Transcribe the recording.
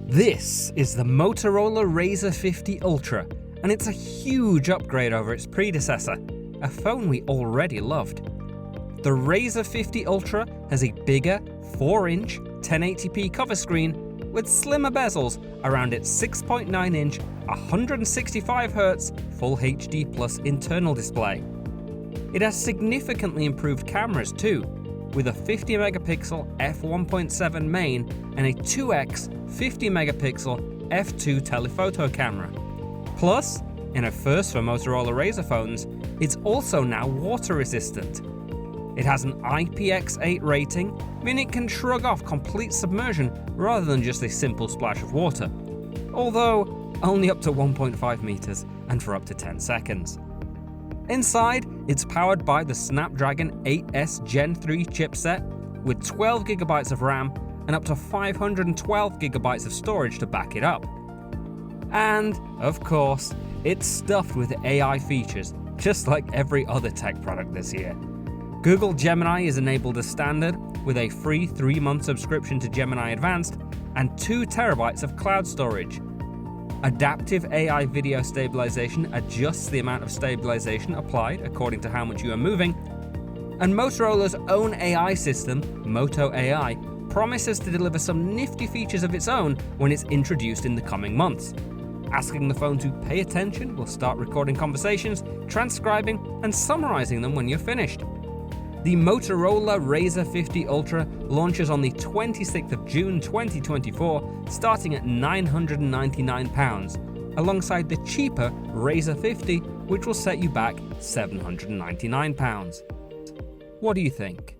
This is the Motorola Razr 50 Ultra, and it's a huge upgrade over its predecessor, a phone we already loved. The Razr 50 Ultra has a bigger 4-inch 1080p cover screen with slimmer bezels around its 6.9-inch 165Hz Full HD Plus internal display. It has significantly improved cameras too, with a 50MP f1.7 main and a 2x 50MP f2 telephoto camera. Plus, in a first for Motorola Razr phones, it's also now water resistant. It has an IPX8 rating, meaning it can shrug off complete submersion rather than just a simple splash of water, although only up to 1.5 meters and for up to 10 seconds. Inside, it's powered by the Snapdragon 8S Gen 3 chipset with 12GB of RAM and up to 512GB of storage to back it up. And, of course, it's stuffed with AI features, just like every other tech product this year. Google Gemini is enabled as standard, with a free 3-month subscription to Gemini Advanced and 2TB of cloud storage. Adaptive AI video stabilization adjusts the amount of stabilization applied according to how much you are moving. And Motorola's own AI system, Moto AI, promises to deliver some nifty features of its own when it's introduced in the coming months. Asking the phone to pay attention will start recording conversations, transcribing, and summarizing them when you're finished. The Motorola Razr 50 Ultra launches on the 26th of June 2024, starting at £999, alongside the cheaper Razr 50, which will set you back £799. What do you think?